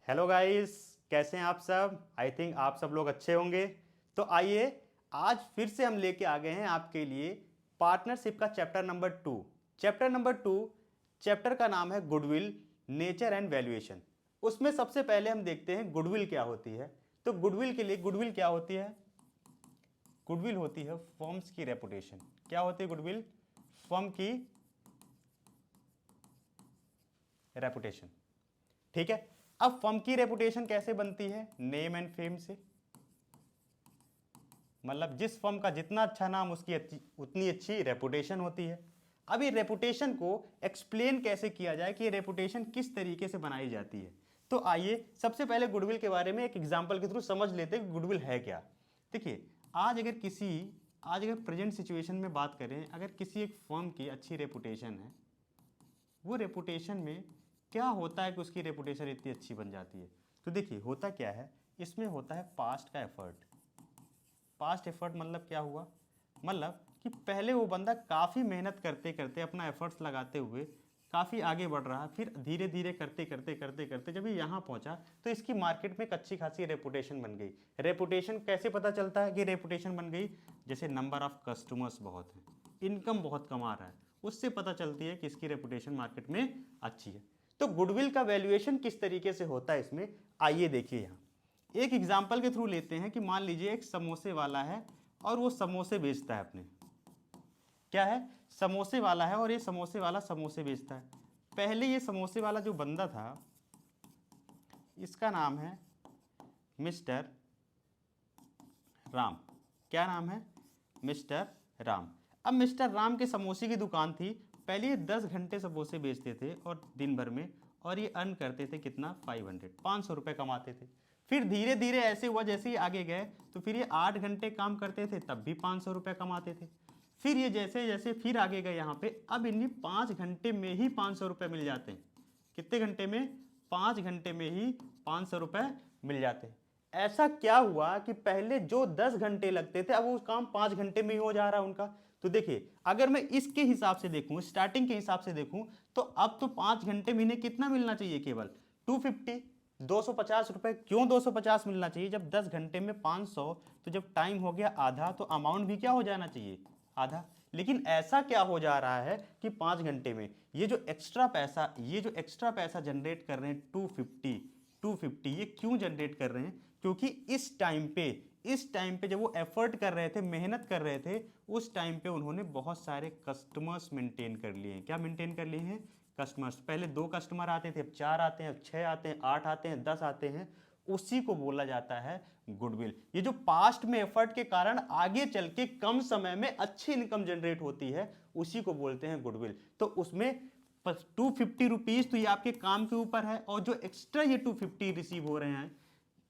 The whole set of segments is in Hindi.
हेलो गाइस, कैसे हैं आप सब। आई थिंक आप सब लोग अच्छे होंगे। तो आइए आज फिर से हम लेके आ गए हैं आपके लिए पार्टनरशिप का चैप्टर नंबर 2। चैप्टर का नाम है गुडविल, नेचर एंड वैल्यूएशन। उसमें सबसे पहले हम देखते हैं गुडविल क्या होती है। तो गुडविल के लिए गुडविल क्या होती है? गुडविल होती है फर्म्स की रेपुटेशन। क्या होती है गुडविल? फर्म की रेपुटेशन। ठीक है। अब फर्म की रेपुटेशन कैसे बनती है? नेम एंड फेम से। मतलब जिस फर्म का जितना अच्छा नाम उसकी उतनी अच्छी रेपुटेशन होती है। अब ये रेपुटेशन को एक्सप्लेन कैसे किया जाए कि ये रेपुटेशन किस तरीके से बनाई जाती है। तो आइए सबसे पहले गुडविल के बारे में एक एग्जांपल के थ्रू समझ लेते हैं कि गुडविल है क्या। देखिए, आज अगर प्रेजेंट सिचुएशन में बात करें, अगर किसी एक फर्म की अच्छी रेपुटेशन है, वो रेपुटेशन में क्या होता है कि उसकी रेपुटेशन इतनी अच्छी बन जाती है। तो देखिए होता क्या है, इसमें होता है पास्ट का एफर्ट। पास्ट एफर्ट मतलब क्या हुआ? मतलब कि पहले वो बंदा काफ़ी मेहनत करते करते अपना एफर्ट्स लगाते हुए काफ़ी आगे बढ़ रहा, फिर धीरे धीरे करते करते करते करते जब ये यहाँ पहुँचा तो इसकी मार्केट में एक अच्छी खासी रेपुटेशन बन गई। रेपुटेशन कैसे पता चलता है कि रेपुटेशन बन गई? जैसे नंबर ऑफ कस्टमर्स बहुत हैं, इनकम बहुत कमा रहा है, उससे पता चलती है कि इसकी रेपुटेशन मार्केट में अच्छी है। तो गुडविल का वैल्यूएशन किस तरीके से होता है इसमें, आइए देखिए। यहाँ एक एग्जाम्पल के थ्रू लेते हैं कि मान लीजिए एक समोसे वाला है और वो समोसे बेचता है अपने। क्या है? समोसे वाला है और ये समोसे वाला समोसे बेचता है। पहले ये समोसे वाला जो बंदा था, इसका नाम है मिस्टर राम। क्या नाम है? मिस्टर राम। अब मिस्टर राम के समोसे की दुकान थी। पहले ये 10 घंटे समोसे बेचते थे और दिन भर में, और ये अर्न करते थे कितना? 500 रुपये कमाते थे। फिर धीरे धीरे ऐसे हुआ, जैसे ही आगे गए तो फिर ये 8 घंटे काम करते थे, तब भी 500 रुपये कमाते थे। फिर ये जैसे जैसे फिर आगे गए यहाँ पे, अब इन्हें 5 घंटे में ही 500 रुपये मिल जाते हैं। कितने घंटे में? 5 घंटे में ही 500 रुपये मिल जाते हैं। ऐसा क्या हुआ कि पहले जो 10 घंटे लगते थे, अब वो काम 5 घंटे में ही हो जा रहा है उनका। तो देखिए, अगर मैं इसके हिसाब से देखूं, स्टार्टिंग के हिसाब से देखूं, तो अब तो 5 घंटे में इन्हें कितना मिलना चाहिए? केवल 250, 250 रुपए। क्यों 250 मिलना चाहिए? जब 10 घंटे में 500, तो जब टाइम हो गया आधा, तो अमाउंट भी क्या हो जाना चाहिए? आधा। लेकिन ऐसा क्या हो जा रहा है कि 5 घंटे में ये जो एक्स्ट्रा पैसा जनरेट कर रहे हैं 250, ये क्यों जनरेट कर रहे हैं? क्योंकि इस टाइम पे जब वो एफर्ट कर रहे थे, मेहनत कर रहे थे, उस टाइम पे उन्होंने बहुत सारे कस्टमर्स मेंटेन कर लिए हैं। क्या मेंटेन कर लिए हैं? कस्टमर्स। पहले 2 कस्टमर आते थे, अब 4 आते हैं, अब 6 आते हैं, 8 आते हैं, 10 आते हैं। उसी को बोला जाता है गुडविल। ये जो पास्ट में एफर्ट के कारण आगे चल के कम समय में अच्छी इनकम जनरेट होती है, उसी को बोलते हैं गुडविल। तो उसमें 250 रुपीज तो ये आपके काम के ऊपर है, और जो एक्स्ट्रा ये 250 रिसीव हो रहे हैं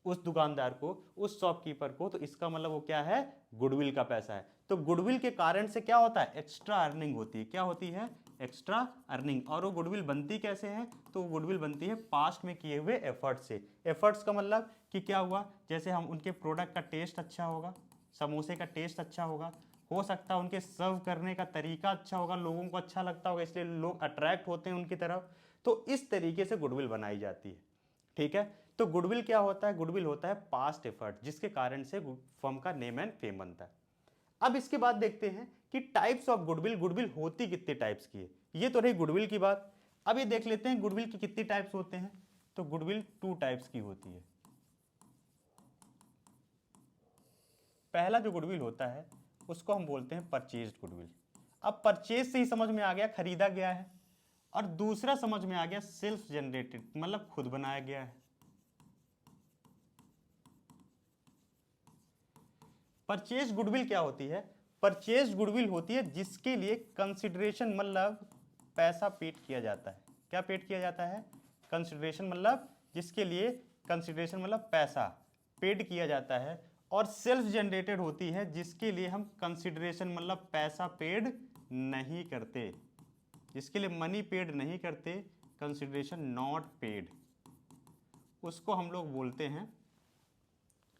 उस दुकानदार को, उस शॉपकीपर को, तो इसका मतलब वो क्या है? गुडविल का पैसा है। तो गुडविल के कारण से क्या होता है? एक्स्ट्रा अर्निंग होती है। क्या होती है? Extra earning. और वो गुडविल बनती कैसे है? तो वो गुडविल बनती है पास्ट में किए हुए एफर्ट से। एफर्ट्स का मतलब कि क्या हुआ? जैसे हम उनके प्रोडक्ट का टेस्ट अच्छा होगा, समोसे का टेस्ट अच्छा होगा, हो सकता है उनके सर्व करने का तरीका अच्छा होगा, लोगों को अच्छा लगता होगा, इसलिए लोग अट्रैक्ट होते हैं उनकी तरफ। तो इस तरीके से गुडविल बनाई जाती है। ठीक है। तो गुडविल क्या होता है? गुडविल होता है पास्ट एफर्ट, जिसके कारण से फर्म का नेम एंड फेम बनता है। अब इसके बाद देखते हैं कि टाइप्स ऑफ गुडविल, गुडविल होती कितने टाइप्स की है। ये तो रही गुडविल की बात। अब ये देख लेते हैं गुडविल की कितनी टाइप्स होते हैं। तो गुडविल 2 टाइप्स की होती है। पहला जो गुडविल होता है उसको हम बोलते हैं परचेज्ड गुडविल। अब परचेज से ही समझ में आ गया, खरीदा गया है। और दूसरा समझ में आ गया सेल्फ जनरेटेड, मतलब खुद बनाया गया है। परचेज गुडविल क्या होती है? परचेज गुडविल होती है जिसके लिए कंसिडरेशन, मतलब पैसा पेड किया जाता है। क्या पेड किया जाता है? कंसिडरेशन, मतलब जिसके लिए कंसिडरेशन मतलब पैसा पेड किया जाता है। और सेल्फ जनरेटेड होती है जिसके लिए हम कंसिडरेशन मतलब पैसा पेड नहीं करते, जिसके लिए मनी पेड नहीं करते, कंसिडरेशन नॉट पेड, उसको हम लोग बोलते हैं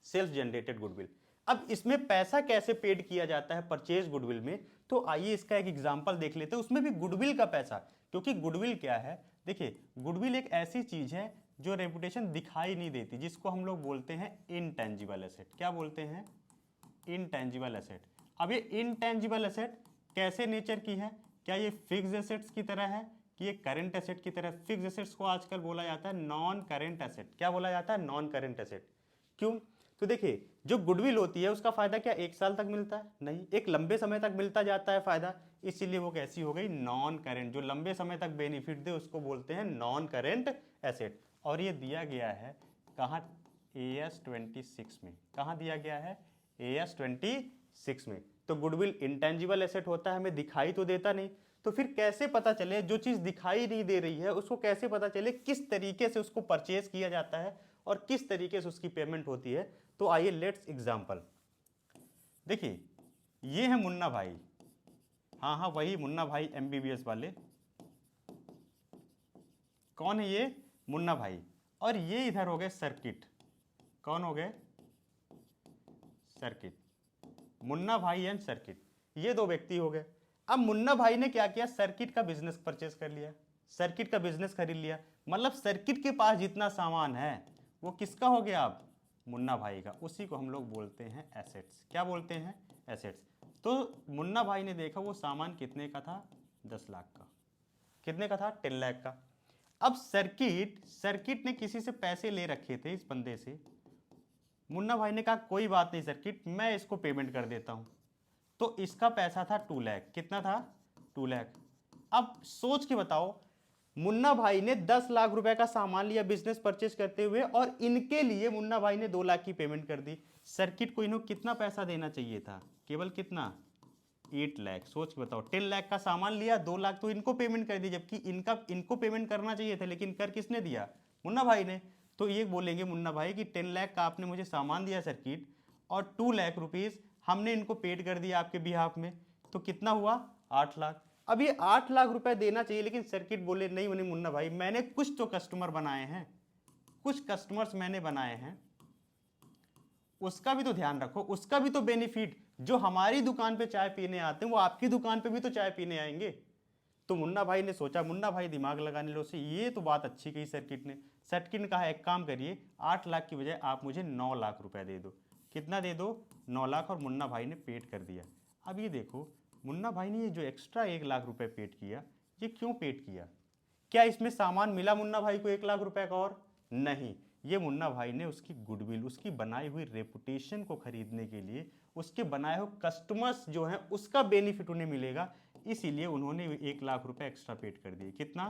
सेल्फ जनरेटेड गुडविल। अब इसमें पैसा कैसे पेड किया जाता है परचेज गुडविल में? तो आइए इसका एक एग्जांपल देख लेते हैं। उसमें भी गुडविल का पैसा, क्योंकि गुडविल क्या है? देखिए, गुडविल एक ऐसी चीज है जो रेपुटेशन दिखाई नहीं देती, जिसको हम लोग बोलते हैं इनटेंजिबल एसेट। क्या बोलते हैं? Intangible asset. अब ये इनटेंजिबल एसेट कैसे नेचर की है? क्या ये फिक्स एसेट्स की तरह है कि ये करंट एसेट की तरह? फिक्स एसेट्स को आजकल बोला जाता है नॉन करंट एसेट। क्या बोला जाता है? Non current asset. क्यों? तो देखिए, जो गुडविल होती है उसका फायदा क्या 1 साल तक मिलता है? नहीं, एक लंबे समय तक मिलता जाता है फायदा, इसीलिए वो कैसी हो गई? Non current. जो लंबे समय तक बेनिफिट दे उसको बोलते हैं नॉन करेंट एसेट। और ये दिया गया है कहाँ? AS 26 में। कहाँ दिया गया है? AS 26 में। तो गुडविल इंटेंजिबल एसेट होता है, हमें दिखाई तो देता नहीं, तो फिर कैसे पता चले जो चीज़ दिखाई नहीं दे रही है उसको कैसे पता चले किस तरीके से उसको परचेज किया जाता है और किस तरीके से उसकी पेमेंट होती है? तो आइए लेट्स एग्जाम्पल। देखिए, ये है मुन्ना भाई। हाँ हाँ, वही मुन्ना भाई MBBS वाले। कौन है ये? मुन्ना भाई। और ये इधर हो गए सर्किट। कौन हो गए? सर्किट। मुन्ना भाई एंड सर्किट, ये दो व्यक्ति हो गए। अब मुन्ना भाई ने क्या किया? सर्किट का बिजनेस परचेज कर लिया, सर्किट का बिजनेस खरीद लिया। मतलब सर्किट के पास जितना सामान है वो किसका हो गया? अब मुन्ना भाई का। उसी को हम लोग बोलते हैं एसेट्स। क्या बोलते हैं? एसेट्स। तो मुन्ना भाई ने देखा वो सामान कितने का था? 10 लाख का। कितने का था? 10 लाख का। अब सर्किट ने किसी से पैसे ले रखे थे इस बंदे से। मुन्ना भाई ने कहा कोई बात नहीं सर्किट, मैं इसको पेमेंट कर देता हूं। तो इसका पैसा था 2 लाख। कितना था? 2 लाख। अब सोच के बताओ, मुन्ना भाई ने 10 लाख रुपए का सामान लिया बिजनेस परचेज करते हुए और इनके लिए मुन्ना भाई ने 2 लाख की पेमेंट कर दी। सर्किट को इन्हों कितना पैसा देना चाहिए था? केवल कितना? 8 लाख। सोच के बताओ, 10 लाख का सामान लिया, 2 लाख तो इनको पेमेंट कर दी, जबकि इनको पेमेंट करना चाहिए था, लेकिन कर किसने दिया? मुन्ना भाई ने। तो ये बोलेंगे मुन्ना भाई कि 10 लाख का आपने मुझे सामान दिया सर्किट और 2 लाख रुपीज हमने इनको पेड कर दिया आपके बिहाफ में, तो कितना हुआ? 8 लाख। अब ये 8 लाख रुपए देना चाहिए, लेकिन सर्किट बोले नहीं नहीं मुन्ना भाई, मैंने कुछ तो कस्टमर बनाए हैं, कुछ कस्टमर्स मैंने बनाए हैं, उसका भी तो ध्यान रखो, उसका भी तो बेनिफिट। जो हमारी दुकान पे चाय पीने आते हैं वो आपकी दुकान पे भी तो चाय पीने आएंगे। तो मुन्ना भाई ने सोचा, मुन्ना भाई दिमाग लगाने लो से, ये तो बात अच्छी कही सर्किट ने। सर्किट ने कहा एक काम करिए, 8 लाख की बजाय आप मुझे 9 लाख रुपए दे दो। कितना दे दो? 9 लाख। और मुन्ना भाई ने पेड कर दिया। अब ये देखो, मुन्ना भाई ने ये जो एक्स्ट्रा 1 लाख रुपए पेड किया, ये क्यों पेड किया? क्या इसमें सामान मिला मुन्ना भाई को 1 लाख रुपए का? और नहीं, ये मुन्ना भाई ने उसकी गुडविल, उसकी बनाई हुई रेपुटेशन को खरीदने के लिए, उसके बनाए हुए कस्टमर्स जो हैं उसका बेनिफिट उन्हें मिलेगा, इसीलिए उन्होंने 1 लाख रुपए एक्स्ट्रा पेड कर दिए। कितना?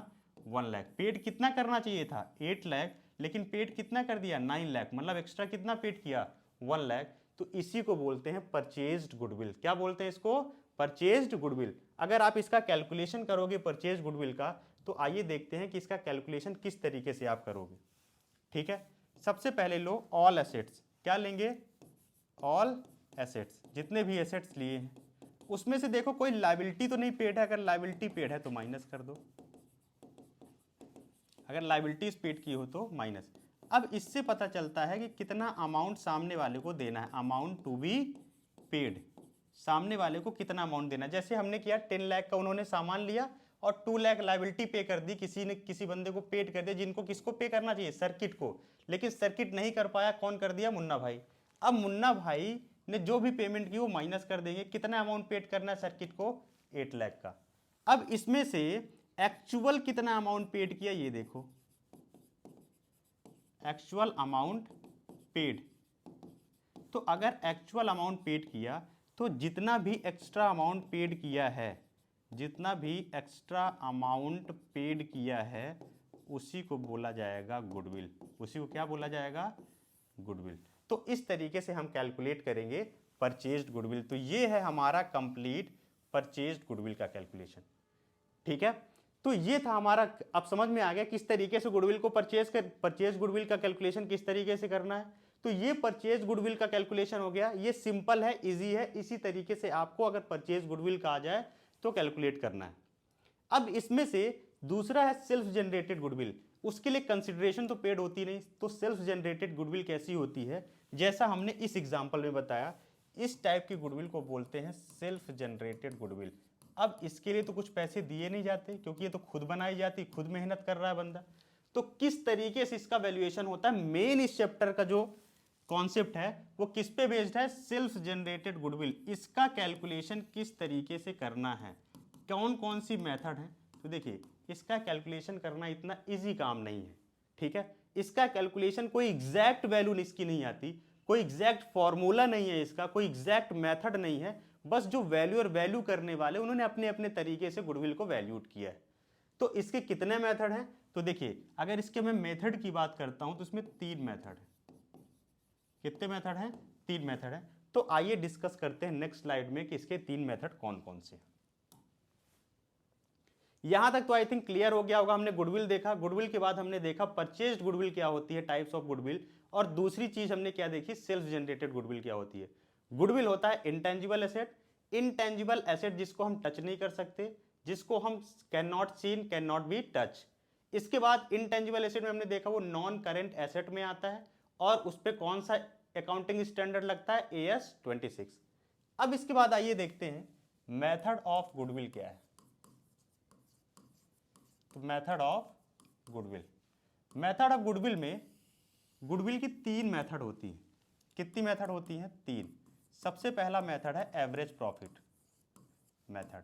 1 लाख। पेड कितना करना चाहिए था? 8 लाख, लेकिन पेड कितना कर दिया? 9 लाख। मतलब एक्स्ट्रा कितना पेड किया? 1 लाख। तो इसी को बोलते हैं परचेज्ड गुडविल। क्या बोलते हैं इसको? Purchased goodwill. अगर आप इसका कैलकुलेशन करोगे परचेज गुडविल का, तो आइए देखते हैं कि इसका कैलकुलेशन किस तरीके से आप करोगे। ठीक है, सबसे पहले लो ऑल एसेट्स। क्या लेंगे? All assets. जितने भी एसेट्स लिए हैं उसमें से देखो कोई लायबिलिटी तो नहीं पेड है, अगर लायबिलिटी पेड है तो माइनस कर दो, अगर लायबिलिटीज पेड की हो तो माइनस। अब इससे पता चलता है कि कितना अमाउंट सामने वाले को देना है, अमाउंट टू बी पेड। सामने वाले को कितना अमाउंट देना है, जैसे हमने किया 10 लाख का उन्होंने सामान लिया और 2 लाख लायबिलिटी पे कर दी, किसी ने किसी बंदे को पेड कर दिया, जिनको किसको पे करना चाहिए? सर्किट को। लेकिन सर्किट नहीं कर पाया, कौन कर दिया? मुन्ना भाई। अब मुन्ना भाई ने जो भी पेमेंट की वो माइनस कर देंगे। कितना अमाउंट पेड करना है सर्किट को? 8 लाख का। अब इसमें से एक्चुअल कितना अमाउंट पेड किया ये देखो, एक्चुअल अमाउंट पेड। तो अगर एक्चुअल अमाउंट पेड किया तो जितना भी एक्स्ट्रा अमाउंट पेड किया है, जितना भी एक्स्ट्रा अमाउंट पेड किया है उसी को बोला जाएगा गुडविल। उसी को क्या बोला जाएगा? गुडविल। तो इस तरीके से हम कैलकुलेट करेंगे परचेज्ड गुडविल। तो ये है हमारा कंप्लीट परचेज्ड गुडविल का कैलकुलेशन। ठीक है, तो ये था हमारा। अब समझ में आ गया किस तरीके से गुडविल को परचेज गुडविल का कैलकुलेशन किस तरीके से करना है। तो ये परचेज गुडविल का कैलकुलेशन हो गया। ये सिंपल है, इजी है। इसी तरीके से आपको अगर परचेज गुडविल का आ जाए तो कैलकुलेट करना है। अब इसमें से दूसरा है सेल्फ जनरेटेड गुडविल। उसके लिए कंसिडरेशन तो पेड होती नहीं, तो सेल्फ जनरेटेड गुडविल कैसी होती है? जैसा हमने इस एग्जांपल में बताया, इस टाइप की गुडविल को बोलते हैं सेल्फ जनरेटेड गुडविल। अब इसके लिए तो कुछ पैसे दिए नहीं जाते क्योंकि ये तो खुद बनाई जाती, खुद मेहनत कर रहा है बंदा। तो किस तरीके से इसका वैल्यूएशन होता है, मेन इस चैप्टर का जो कॉन्सेप्ट है वो किस पे बेस्ड है, सेल्फ जनरेटेड गुडविल। इसका कैलकुलेशन किस तरीके से करना है, कौन कौन सी मेथड है। तो देखिए इसका कैलकुलेशन करना इतना इजी काम नहीं है, ठीक है। इसका कैलकुलेशन कोई एग्जैक्ट वैल्यू इसकी नहीं आती, कोई एग्जैक्ट फॉर्मूला नहीं है इसका, कोई एग्जैक्ट मेथड नहीं है, बस जो वैल्यू और वैल्यू करने वाले उन्होंने अपने अपने तरीके से गुडविल को वैल्यूट किया है। तो इसके कितने मेथड हैं, तो देखिए अगर इसके मैं मेथड की बात करता हूं तो इसमें 3 मेथड है। कितने मेथड हैं, 3 मेथड है। तो आइए डिस्कस करते हैं नेक्स्ट स्लाइड में कि इसके 3 मेथड कौन कौन से हैं। यहां तक तो आई थिंक क्लियर हो गया होगा। हमने गुडविल देखा, गुडविल के बाद हमने देखा परचेज्ड गुडविल क्या होती है, टाइप्स ऑफ गुडविल, और दूसरी चीज हमने क्या देखी, सेल्फ जनरेटेड गुडविल क्या होती है। गुडविल होता है इंटेंजिबल एसेट, इनटेंजिबल एसेट जिसको हम टच नहीं कर सकते, जिसको हम can not seen, can not be touch. इसके बाद इनटेंजिबल एसेट में हमने देखा वो नॉन करेंट एसेट में आता है, और उस पर कौन सा अकाउंटिंग स्टैंडर्ड लगता है, AS 26। अब इसके बाद आइए देखते हैं मेथड ऑफ गुडविल क्या है। तो method of goodwill, method of goodwill में गुडविल की 3 मेथड होती है। कितनी मेथड होती हैं, 3। सबसे पहला मेथड है एवरेज प्रॉफिट मेथड,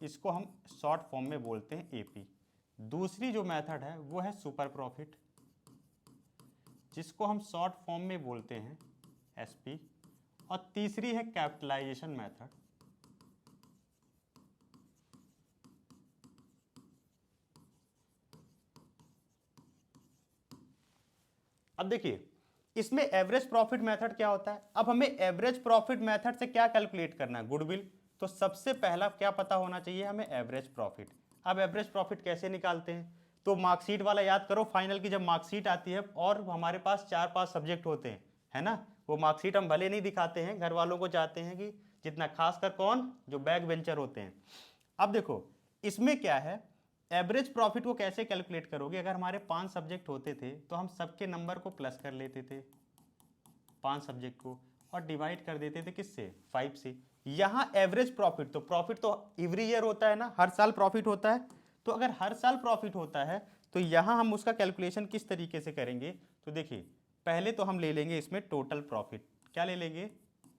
इसको हम शॉर्ट फॉर्म में बोलते हैं AP। दूसरी जो मेथड है वो है सुपर प्रॉफिट, जिसको हम शॉर्ट फॉर्म में बोलते हैं SP। और तीसरी है कैपिटलाइजेशन मेथड। अब देखिए इसमें एवरेज प्रॉफिट मेथड क्या होता है। अब हमें एवरेज प्रॉफिट मेथड से क्या कैलकुलेट करना है, गुडविल। तो सबसे पहला क्या पता होना चाहिए हमें, एवरेज प्रॉफिट। अब एवरेज प्रॉफिट कैसे निकालते हैं, तो मार्कशीट वाला याद करो, फाइनल की जब मार्कशीट आती है और हमारे पास 4-5 सब्जेक्ट होते हैं, है ना, वो मार्कशीट हम भले नहीं दिखाते हैं, घर वालों को चाहते हैं कि जितना, खासकर कौन, जो बैक बेंचर होते हैं। अब देखो इसमें क्या है, एवरेज प्रॉफिट को कैसे कैलकुलेट करोगे। अगर हमारे 5 सब्जेक्ट होते थे तो हम सबके नंबर को प्लस कर लेते थे, 5 सब्जेक्ट को, और डिवाइड कर देते थे किससे, 5 से। यहां एवरेज प्रॉफिट, तो प्रॉफिट तो एवरी ईयर होता है ना, हर साल प्रॉफिट होता है। तो अगर हर साल प्रॉफिट होता है तो यहां हम उसका कैलकुलेशन किस तरीके से करेंगे। तो देखिए पहले तो हम ले लेंगे इसमें टोटल प्रॉफिट। क्या ले लेंगे,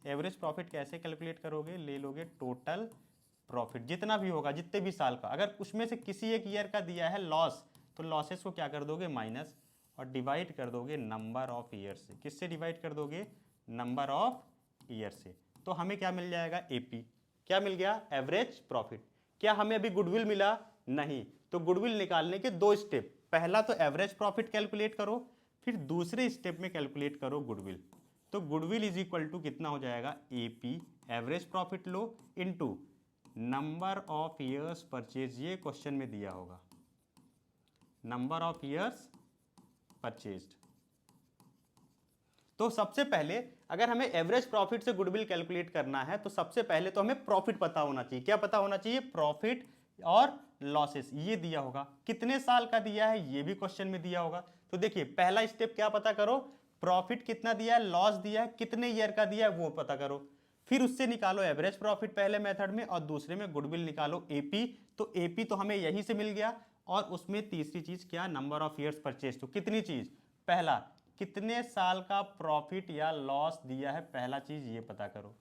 एवरेज प्रॉफिट कैसे कैलकुलेट करोगे, ले लोगे टोटल प्रॉफिट जितना भी होगा, जितने भी साल का। अगर उसमें से किसी एक ईयर का दिया है लॉस, तो लॉसेस को क्या कर दोगे, माइनस, और डिवाइड कर दोगे नंबर ऑफ ईयर से। किससे डिवाइड कर दोगे, नंबर ऑफ ईयर से। तो हमें क्या मिल जाएगा, AP। क्या मिल गया, एवरेज प्रॉफिट। क्या हमें अभी गुडविल मिला, नहीं। तो गुडविल निकालने के 2 स्टेप, पहला तो एवरेज प्रॉफिट कैलकुलेट करो, फिर दूसरे स्टेप में कैलकुलेट करो गुडविल। तो गुडविल इज इक्वल टू कितना हो जाएगा, AP average profit low into number of years purchase. ये क्वेश्चन में दिया होगा, नंबर ऑफ ईयर्स परचेज्ड। तो सबसे पहले अगर हमें एवरेज प्रॉफिट से गुडविल कैलकुलेट करना है तो सबसे पहले तो हमें प्रॉफिट पता होना चाहिए। क्या पता होना चाहिए, प्रॉफिट और लॉसेस। ये दिया होगा, कितने साल का दिया है ये भी क्वेश्चन में दिया होगा। तो देखिए पहला स्टेप क्या पता करो, प्रॉफिट कितना दिया है, लॉस दिया है, कितने ईयर का दिया है वो पता करो। फिर उससे निकालो एवरेज प्रॉफिट पहले मेथड में, और दूसरे में गुडविल निकालो AP। तो AP तो हमें यहीं से मिल गया, और उसमें तीसरी चीज क्या, नंबर ऑफ ईयर्स परचेज। तो कितनी चीज, पहला कितने साल का प्रॉफिट या लॉस दिया है, पहला चीज ये पता करो।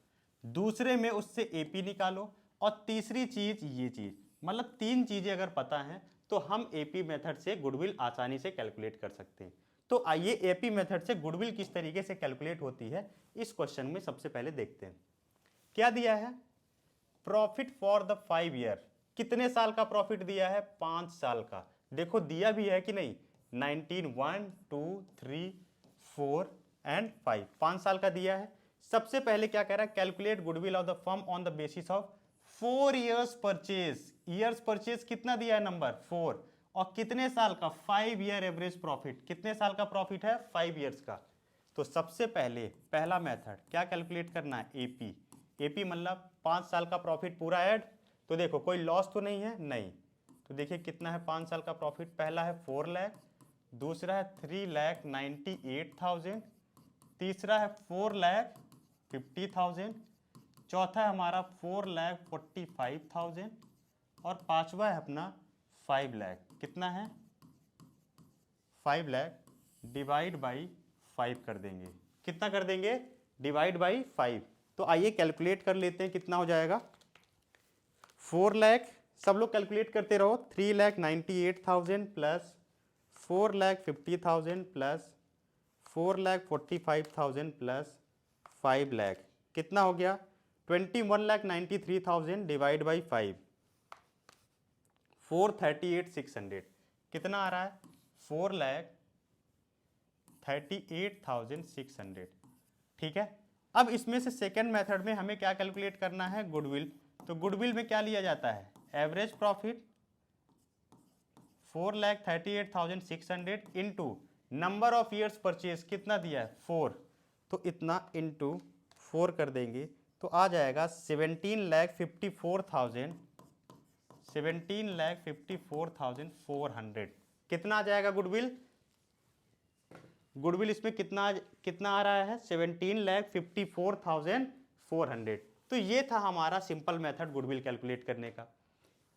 दूसरे में उससे AP निकालो, और तीसरी चीज ये चीज, मतलब 3 चीजें अगर पता हैं तो हम AP मेथड से गुडविल आसानी से कैलकुलेट कर सकते हैं। तो आइए AP मेथड से गुडविल किस तरीके से कैलकुलेट होती है इस क्वेश्चन में सबसे पहले देखते हैं। क्या दिया है, प्रॉफिट फॉर द 5 ईयर। कितने साल का प्रॉफिट दिया है, 5 साल का। देखो दिया भी है कि नहीं, 19, 1, 2, 3, 4 एंड 5, 5 साल का दिया है। सबसे पहले क्या कह रहा है, calculate goodwill of the firm on the basis of 4 years purchase. Years purchase कितना दिया है, नंबर 4, और कितने साल का, 5 ईयर एवरेज प्रॉफिट। कितने साल का प्रॉफिट है, 5 ईयर्स का। तो सबसे पहले पहला मेथड क्या कैलकुलेट करना है, AP मतलब 5 साल का प्रॉफिट पूरा ऐड। तो देखो कोई लॉस तो नहीं है, नहीं। तो देखिए कितना है 5 साल का प्रॉफिट, पहला है 4 लाख, दूसरा है 3,98,000, तीसरा है 4,50,000, चौथा है हमारा 4,45,000, और पांचवा है अपना 5 लाख, कितना है 5 लाख डिवाइड बाई 5 कर देंगे, कितना कर देंगे डिवाइड बाई 5। तो आइए कैलकुलेट कर लेते हैं कितना हो जाएगा। 4 लाख, सब लोग कैलकुलेट करते रहो, 3,98,000 प्लस 4,50,000 प्लस 4,45,000 प्लस 5 लाख, कितना हो गया 21,93,000 डिवाइड बाई 5, 438,600, कितना आ रहा है 4,38,600। ठीक है, अब इसमें से सेकेंड मेथड में हमें क्या कैलकुलेट करना है, गुडविल। तो गुडविल में क्या लिया जाता है, average profit 4,38,600 into number of years purchase, कितना दिया है 4, तो इतना इंटू 4 कर देंगे तो आ जाएगा 17,54,400। कितना आ जाएगा गुडविल, गुडविल इसमें कितना कितना आ रहा है 17,54,400। तो ये था हमारा सिंपल मेथड गुडविल कैलकुलेट करने का।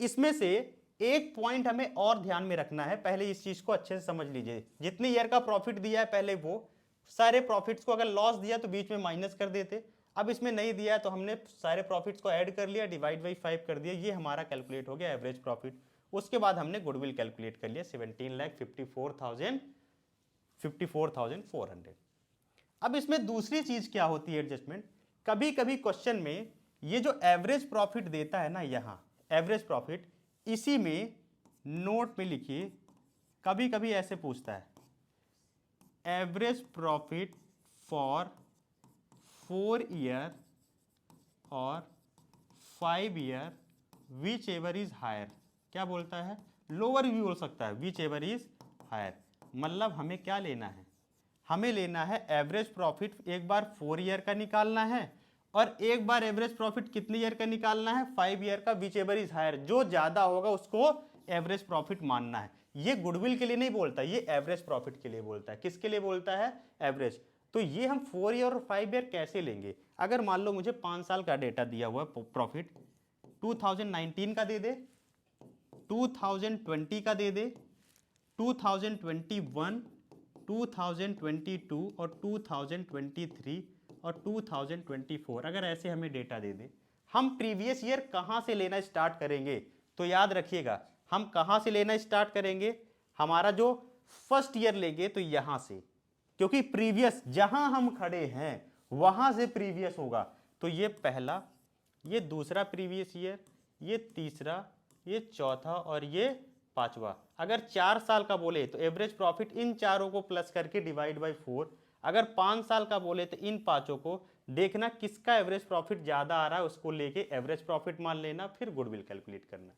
इसमें से एक पॉइंट हमें और ध्यान में रखना है, पहले इस चीज को अच्छे से समझ लीजिए। जितनी ईयर का प्रॉफिट दिया है पहले वो सारे प्रॉफिट्स को, अगर लॉस दिया तो बीच में माइनस कर देते, अब इसमें नहीं दिया है तो हमने सारे प्रॉफिट्स को ऐड कर लिया, डिवाइड बाई 5 कर दिया, ये हमारा कैलकुलेट हो गया एवरेज प्रॉफिट। उसके बाद हमने गुडविल कैलकुलेट कर लिया 17,54,400। अब इसमें दूसरी चीज क्या होती है एडजस्टमेंट, कभी कभी क्वेश्चन में ये जो एवरेज प्रॉफिट देता है ना, यहां एवरेज प्रॉफिट, इसी में नोट में लिखिए, कभी कभी ऐसे पूछता है एवरेज प्रॉफिट फॉर 4 ईयर और 5 year which ever is higher, क्या बोलता है, लोअर भी बोल सकता है, विच एवर इज हायर। मतलब हमें क्या लेना है, हमें लेना है एवरेज प्रॉफिट, एक बार 4 ईयर का निकालना है और एक बार एवरेज प्रॉफिट कितने ईयर का निकालना है, 5 ईयर का, विच एवर इज हायर, जो ज्यादा होगा उसको एवरेज प्रॉफिट मानना है। ये गुडविल के लिए नहीं बोलता, ये एवरेज प्रॉफिट के लिए बोलता है। किसके लिए बोलता है, एवरेज। तो ये हम 4 ईयर और 5 ईयर कैसे लेंगे, अगर मान लो मुझे 5 साल का डेटा दिया हुआ है प्रॉफिट, 2019 का दे दे, 2020 का दे दे, 2021, 2022 और 2023 और 2024, अगर ऐसे हमें डेटा दे दे, हम प्रीवियस ईयर कहां से लेना स्टार्ट करेंगे, तो याद रखिएगा हम कहां से लेना स्टार्ट करेंगे, हमारा जो फर्स्ट ईयर लेंगे तो यहां से, क्योंकि प्रीवियस जहां हम खड़े हैं वहां से प्रीवियस होगा। तो ये पहला, ये दूसरा प्रीवियस ईयर, ये तीसरा, ये चौथा और ये पांचवा। अगर 4 साल का बोले तो एवरेज प्रॉफिट इन चारों को प्लस करके डिवाइड बाई 4, अगर 5 साल का बोले तो इन पांचों को देखना किसका एवरेज प्रॉफिट ज्यादा आ रहा है उसको लेके एवरेज प्रॉफिट मान लेना, फिर गुडविल कैलकुलेट करना।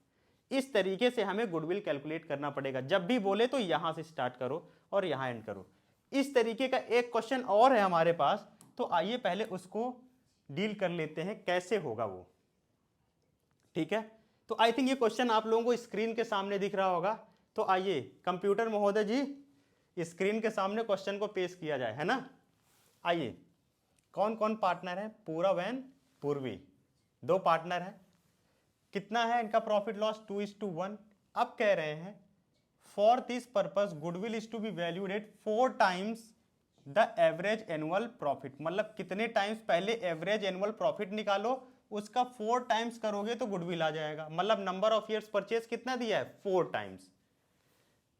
इस तरीके से हमें गुडविल कैलकुलेट करना पड़ेगा, जब भी बोले तो यहां से स्टार्ट करो और यहां एंड करो। इस तरीके का एक क्वेश्चन और है हमारे पास, तो आइए पहले उसको डील कर लेते हैं कैसे होगा वो। ठीक है, तो आई थिंक ये क्वेश्चन आप लोगों को स्क्रीन के सामने दिख रहा होगा। तो आइए कंप्यूटर महोदय जी स्क्रीन के सामने क्वेश्चन को पेश किया जाए, है ना। आइए, कौन कौन पार्टनर है, पूरव एंड पूर्वी, 2 पार्टनर है। कितना है इनका प्रॉफिट लॉस, 2:1। अब कह रहे हैं for this purpose goodwill is to be valued at 4 times the average annual profit. मतलब कितने टाइम्स, पहले एवरेज एनुअल प्रॉफिट निकालो, उसका 4 टाइम्स करोगे तो गुडविल आ जाएगा। मतलब नंबर ऑफ ईयर्स परचेज कितना दिया है, 4 times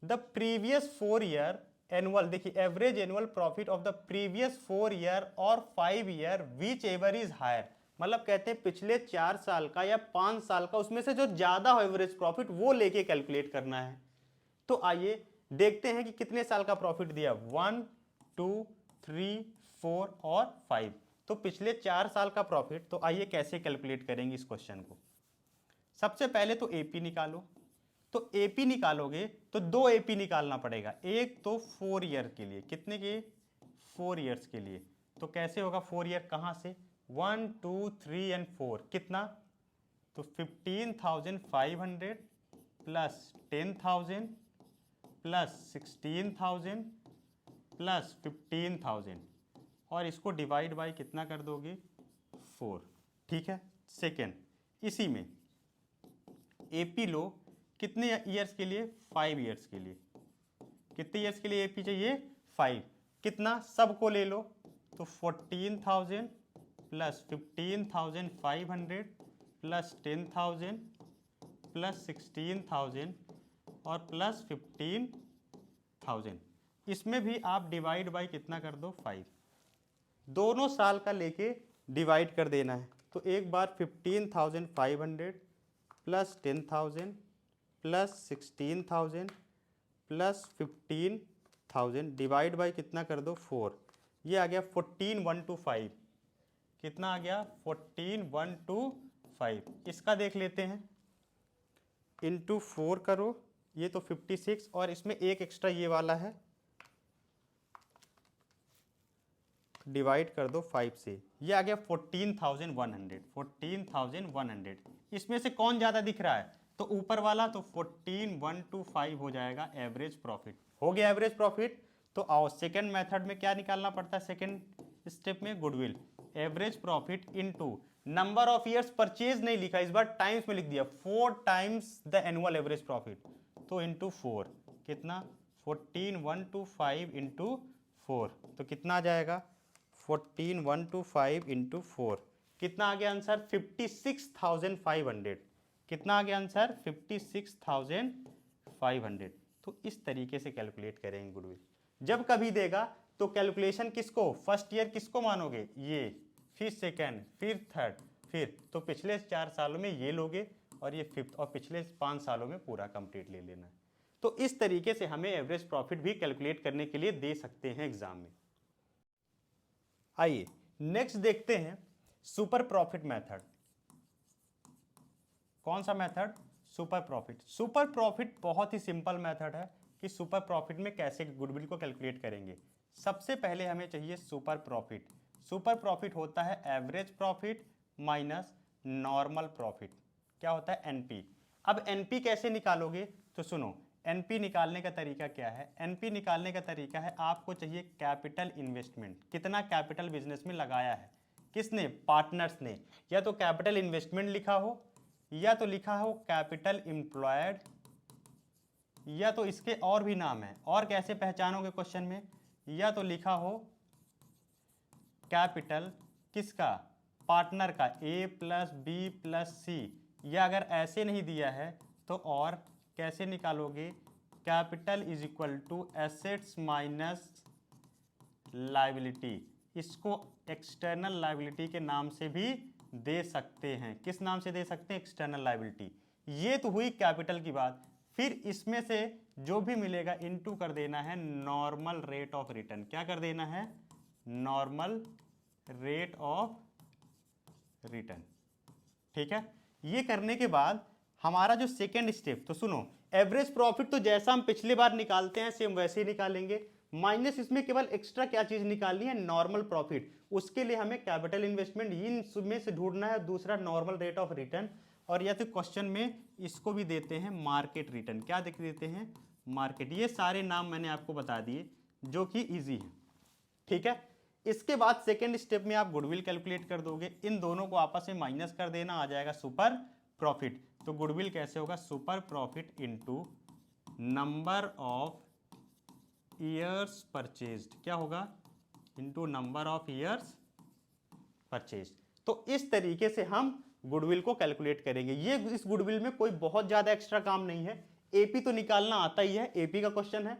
the previous 4 year annual, देखिए average annual profit of the previous 4 year और 5 year which ever is higher. मतलब कहते हैं पिछले 4 साल का या 5 साल का, उसमें से जो ज्यादा हो एवरेज प्रॉफिट वो लेके कैलकुलेट करना है। तो आइए देखते हैं कि कितने साल का प्रॉफिट दिया, 1, 2, 3, 4 और 5। तो पिछले 4 साल का प्रॉफिट। तो आइए कैसे कैलकुलेट करेंगे इस क्वेश्चन को। सबसे पहले तो एपी निकालो। तो एपी निकालोगे तो 2 एपी निकालना पड़ेगा, एक तो 4 ईयर के लिए, कितने के, 4 ईयर्स के लिए। तो कैसे होगा 4 ईयर, कहां से, 1, 2, 3 एंड 4, कितना, तो 15,500 प्लस 10,000 प्लस 16,000 प्लस 15,000 और इसको डिवाइड बाय कितना कर दोगे, 4। ठीक है, सेकेंड, इसी में एपी लो, कितने ईयर्स के लिए? 5 ईयर्स के लिए। कितने ईयर्स के लिए एपी चाहिए? 5। कितना? सबको ले लो, तो 14,000 प्लस 15,500 प्लस 10,000 प्लस 16,000 और प्लस 15,000। इसमें भी आप डिवाइड बाई कितना कर दो? 5। दोनों साल का लेके डिवाइड कर देना है। तो एक बार 15,500 plus 10,000 plus 16,000 plus 15,000 divide by कितना कर दो? 4। ये आ गया 14,125। कितना आ गया? 14,125। इसका देख लेते हैं, इंटू 4 करो, ये तो 56 और इसमें एक एक्स्ट्रा ये वाला है, डिवाइड कर दो 5 से, ये आ गया 14,100। 14,100 इसमें से कौन ज़्यादा दिख रहा है? तो ऊपर वाला, तो 14,125 हो जाएगा एवरेज प्रॉफिट। हो गया एवरेज प्रॉफिट। तो आओ सेकेंड मेथड में क्या निकालना पड़ता है? सेकेंड स्टेप में goodwill, average profit into number of years purchase नहीं लिखा, इस बार टाइम्स में लिख दिया, 4 times the annual average profit, तो इंटू 4। कितना? 14,125 इंटू 4, तो कितना आ जाएगा? 14,125 इंटू 4, कितना आ गया आंसर? 56,500। कितना आ गया आंसर? 56,500। तो इस तरीके से कैलकुलेट करेंगे गुडविल। जब कभी देगा तो कैलकुलेशन किसको? फर्स्ट ईयर किसको मानोगे? ये, फिर सेकेंड, फिर थर्ड, फिर तो पिछले 4 सालों में ये लोगे और ये फिफ्थ, और पिछले 5 सालों में पूरा कंप्लीट ले लेना है। तो इस तरीके से हमें एवरेज प्रॉफिट भी कैलकुलेट करने के लिए दे सकते हैं एग्जाम में। आइए नेक्स्ट देखते हैं सुपर प्रॉफिट मेथड। कौन सा method? Super profit. Super profit बहुत ही सिंपल मेथड है कि सुपर प्रॉफिट में कैसे गुडविल को कैलकुलेट करेंगे। सबसे पहले हमें चाहिए सुपर प्रॉफिट। सुपर प्रॉफिट होता है average profit minus normal profit. क्या होता है? एनपी। अब एनपी कैसे निकालोगे? तो सुनो, एनपी निकालने का तरीका क्या है? एनपी निकालने का तरीका है, आपको चाहिए कैपिटल इन्वेस्टमेंट। कितना कैपिटल बिजनेस में लगाया है? किसने? पार्टनर्स ने। या तो कैपिटल इन्वेस्टमेंट लिखा हो, या तो लिखा हो कैपिटल एम्प्लॉयड, या तो इसके और भी नाम है। और कैसे पहचानोगे क्वेश्चन में? या तो लिखा हो कैपिटल किसका? पार्टनर का, ए प्लस बी प्लस सी। या अगर ऐसे नहीं दिया है तो और कैसे निकालोगे? Capital is equal to assets minus liability. इसको एक्सटर्नल लायबिलिटी के नाम से भी दे सकते हैं। किस नाम से दे सकते हैं? External liability. ये तो हुई कैपिटल की बात। फिर इसमें से जो भी मिलेगा इनटू कर देना है नॉर्मल रेट ऑफ रिटर्न। क्या कर देना है? Normal rate of return. ठीक है। ये करने के बाद हमारा जो सेकेंड स्टेप, तो सुनो, एवरेज प्रॉफिट तो जैसा हम पिछले बार निकालते हैं सेम वैसे ही निकालेंगे, माइनस इसमें केवल एक्स्ट्रा क्या चीज निकालनी है? Normal profit. उसके लिए हमें कैपिटल इन्वेस्टमेंट इन में से ढूंढना है, दूसरा नॉर्मल रेट ऑफ रिटर्न, और या तो क्वेश्चन में इसको भी देते हैं मार्केट रिटर्न। क्या देख देते हैं? मार्केट। ये सारे नाम मैंने आपको बता दिए जो कि इजी है। ठीक है। इसके बाद सेकेंड स्टेप में आप गुडविल कैलकुलेट कर दोगे। इन दोनों को आपस में माइनस कर देना, आ जाएगा सुपर प्रॉफिट। तो गुडविल कैसे होगा? Super profit into number of years purchased. क्या होगा? Into number of years purchased. तो इस तरीके से हम गुडविल को कैलकुलेट करेंगे। ये इस गुडविल में कोई बहुत ज्यादा एक्स्ट्रा काम नहीं है। एपी तो निकालना आता ही है, एपी का क्वेश्चन है।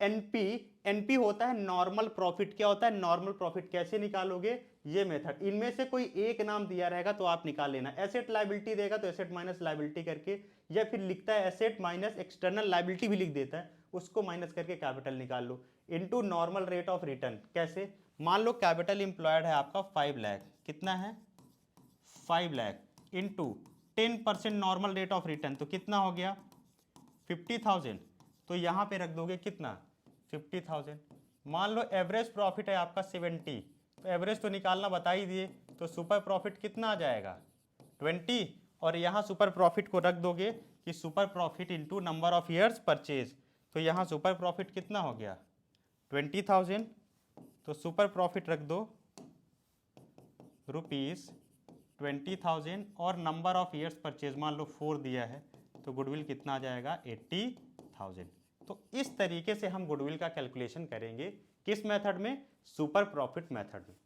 एनपी, एनपी होता है नॉर्मल प्रॉफिट। क्या होता है? Normal profit. कैसे निकालोगे? ये मेथड। इनमें से कोई एक नाम दिया रहेगा तो आप निकाल लेना। एसेट लायबिलिटी देगा तो एसेट माइनस लायबिलिटी करके, या फिर लिखता है एसेट माइनस एक्सटर्नल लायबिलिटी भी लिख देता है, उसको माइनस करके कैपिटल निकाल लो into normal rate of return. कैसे? मान लो कैपिटल इंप्लॉयड है आपका 5 लाख। कितना है? 5 lakh into 10% normal rate of return, तो कितना हो गया? 50,000। तो यहां पे रख दोगे कितना? 50,000। मान लो एवरेज प्रॉफिट है आपका 70, तो एवरेज तो निकालना बता ही दिए, तो सुपर प्रॉफिट कितना आ जाएगा? 20। और यहां सुपर प्रॉफिट को रख दोगे कि super profit into number of years purchase, तो यहां सुपर प्रॉफिट कितना हो गया? 20,000। तो सुपर प्रॉफिट रख दो रुपीज 20,000 और नंबर ऑफ ईयर्स परचेज मान लो 4 दिया है, तो गुडविल कितना आ जाएगा 80,000। तो इस तरीके से हम गुडविल का कैलकुलेशन करेंगे किस मेथड में, सुपर प्रॉफिट मेथड में।